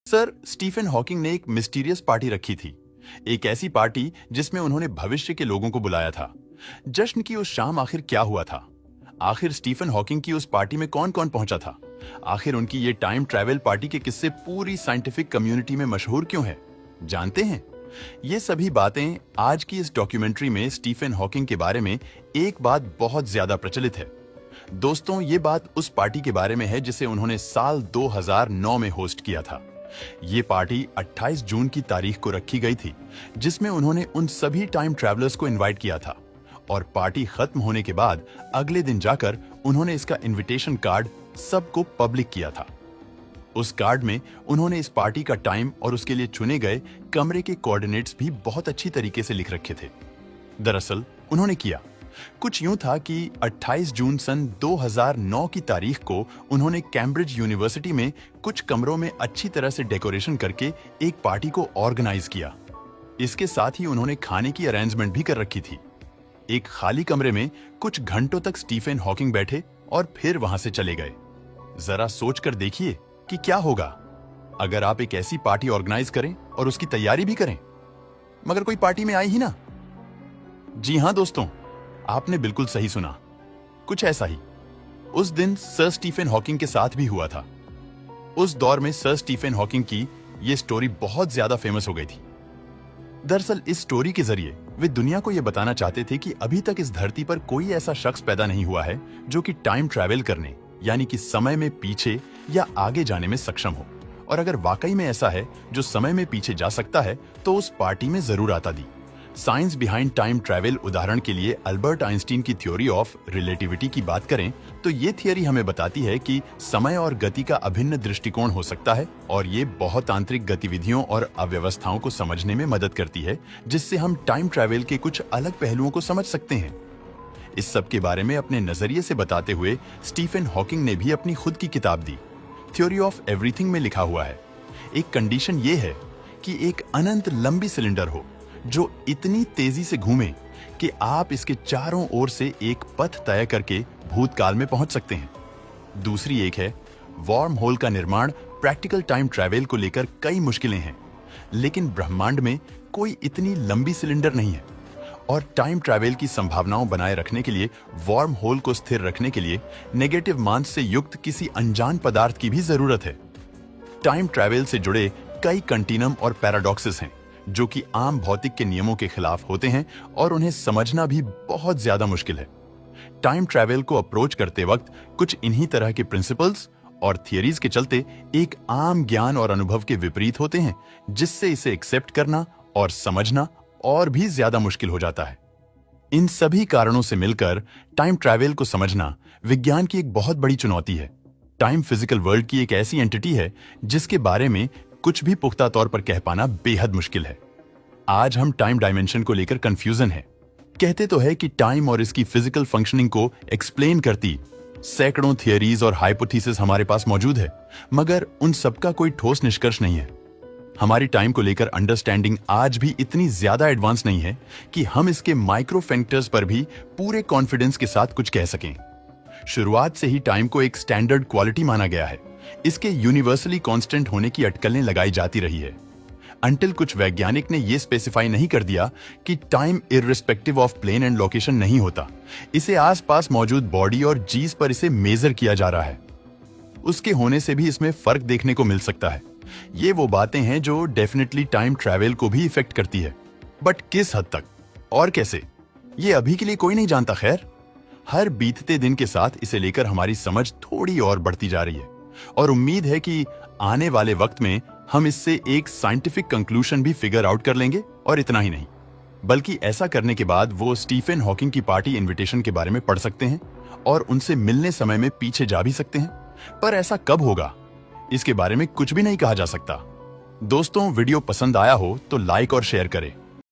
Sir Stephen Hawking ने एक mysterious party रखी थी। एक ऐसी पार्टी जिसमें उन्होंने भविष्य के लोगों को बुलाया था। जश्न की उस शाम आखिर क्या हुआ था? आखिर स्टीफन हॉकिंग की उस पार्टी में कौन कौन पहुंचा था? आखिर उनकी ये टाइम ट्रैवल पार्टी के किस्से पूरी साइंटिफिक कम्युनिटी में मशहूर क्यों है? जानते हैं? ये सभी बातें आज की इस डॉक्यूमेंट्री में स्टीफन हॉकिंग के बारे में एक बात बहुत ज्यादा प्रचलित है। दोस्तों, ये बात उस पार्टी के बारे में है जिसे उन्होंने साल 2009 में होस्ट किया था। ये पार्टी 28 जून की तारीख को रखी गई थी, जिसमें उन्होंने उन सभी टाइम ट्रैवलर्स को इनवाइट किया था और पार्टी खत्म होने के बाद अगले दिन जाकर उन्होंने इसका इनविटेशन कार्ड सबको पब्लिक किया था। उस कार्ड में उन्होंने इस पार्टी का टाइम और उसके लिए चुने गए कमरे के कोऑर्डिनेट्स भी बहुत अच्छी तरीके से लिख रखे थे। दरअसल उन्होंने किया कुछ यूं था कि 28 जून सन 2009 की तारीख को उन्होंने कैम्ब्रिज यूनिवर्सिटी में कुछ कमरों में अच्छी तरह से डेकोरेशन करके एक पार्टी को ऑर्गेनाइज किया। इसके साथ ही उन्होंने खाने की अरेंजमेंट भी कर रखी थी। एक खाली कमरे में कुछ घंटों तक स्टीफन हॉकिंग बैठे और फिर वहां से चले गए। जरा सोचकर देखिए कि क्या होगा अगर आप एक ऐसी पार्टी ऑर्गेनाइज करें और उसकी तैयारी भी करें, मगर कोई पार्टी में आई ही ना। जी हां दोस्तों, आपने बिल्कुल सही सुना। कुछ ऐसा ही उस दिन सर स्टीफन हॉकिंग के साथ भी हुआ था। उस दौर में सर स्टीफन हॉकिंग की यह स्टोरी बहुत ज्यादा फेमस हो गई थी। दरअसल इस स्टोरी के जरिए वे दुनिया को यह बताना चाहते थे कि अभी तक इस धरती पर कोई ऐसा शख्स पैदा नहीं हुआ है जो कि टाइम ट्रैवल करने यानी कि समय में पीछे या आगे जाने में सक्षम हो। और अगर वाकई में ऐसा है जो समय में पीछे जा सकता है तो उस पार्टी में जरूर आता दी। साइंस बिहाइंड टाइम ट्रैवल उदाहरण के लिए अल्बर्ट आइंस्टीन की थ्योरी ऑफ रिलेटिविटी की बात करें तो ये थियरी हमें बताती है कि समय और गति का अभिन्न दृष्टिकोण हो सकता है और ये बहुत आंतरिक गतिविधियों और अव्यवस्थाओं को समझने में मदद करती है, जिससे हम टाइम ट्रैवल के कुछ अलग पहलुओं को समझ सकते हैं। इस सब के बारे में अपने नजरिए से बताते हुए स्टीफन हॉकिंग ने भी अपनी खुद की किताब दी। थ्योरी ऑफ एवरीथिंग में लिखा हुआ है, एक कंडीशन ये है कि एक अनंत लंबी सिलेंडर हो जो इतनी तेजी से घूमे कि आप इसके चारों ओर से एक पथ तय करके भूतकाल में पहुंच सकते हैं। दूसरी एक है वार्म होल का निर्माण। प्रैक्टिकल टाइम ट्रैवल को लेकर कई मुश्किलें हैं, लेकिन ब्रह्मांड में कोई इतनी लंबी सिलेंडर नहीं है और टाइम ट्रैवल की संभावनाओं बनाए रखने के लिए वार्म होल को स्थिर रखने के लिए नेगेटिव मान से युक्त किसी अनजान पदार्थ की भी जरूरत है। टाइम ट्रैवल से जुड़े कई कंटिन्यूम और पैराडॉक्सेस हैं जो कि आम भौतिक के नियमों के खिलाफ होते हैं और उन्हें समझना भी बहुत ज्यादा मुश्किल है। टाइम ट्रैवल को अप्रोच करते वक्त कुछ इन्हीं तरह के प्रिंसिपल्स और थियरीज के चलते एक आम ज्ञान और अनुभव के विपरीत होते हैं, जिससे इसे एक्सेप्ट करना और समझना और भी ज्यादा मुश्किल हो जाता है। इन सभी कारणों से मिलकर टाइम ट्रैवल को समझना विज्ञान की एक बहुत बड़ी चुनौती है। टाइम फिजिकल वर्ल्ड की एक ऐसी एंटिटी है जिसके बारे में कुछ भी पुख्ता तौर पर कह पाना बेहद मुश्किल है। आज हम टाइम डायमेंशन को लेकर कंफ्यूजन है। कहते तो है कि टाइम और इसकी फिजिकल फंक्शनिंग को एक्सप्लेन करती सैकड़ों थियरीज और हाइपोथेसिस हमारे पास मौजूद है, मगर उन सबका कोई ठोस निष्कर्ष नहीं है। हमारी टाइम को लेकर अंडरस्टैंडिंग आज भी इतनी ज्यादा एडवांस नहीं है कि हम इसके माइक्रो फैक्टर्स पर भी पूरे कॉन्फिडेंस के साथ कुछ कह सकें। शुरुआत से ही टाइम को एक स्टैंडर्ड क्वालिटी माना गया है। इसके यूनिवर्सली कांस्टेंट होने की अटकलें लगाई जाती रही है अंटिल कुछ वैज्ञानिक ने यह स्पेसिफाई नहीं कर दिया कि time irrespective of plane and location नहीं होता। इसे आसपास मौजूद बॉडी और जीज पर इसे मेजर किया जा रहा है। उसके होने से भी इसमें फर्क देखने को मिल सकता है। ये वो बातें हैं जो डेफिनेटली टाइम ट्रैवल को भी इफेक्ट करती है, बट किस हद तक और कैसे, ये अभी के लिए कोई नहीं जानता। खैर, हर बीतते दिन के साथ इसे लेकर हमारी समझ थोड़ी और बढ़ती जा रही है और उम्मीद है कि आने वाले वक्त में हम इससे एक साइंटिफिक कंक्लूजन भी फिगर आउट कर लेंगे। और इतना ही नहीं, बल्कि ऐसा करने के बाद वो स्टीफन हॉकिंग की पार्टी इनविटेशन के बारे में पढ़ सकते हैं और उनसे मिलने समय में पीछे जा भी सकते हैं। पर ऐसा कब होगा, इसके बारे में कुछ भी नहीं कहा जा सकता। दोस्तों, वीडियो पसंद आया हो तो लाइक और शेयर करें।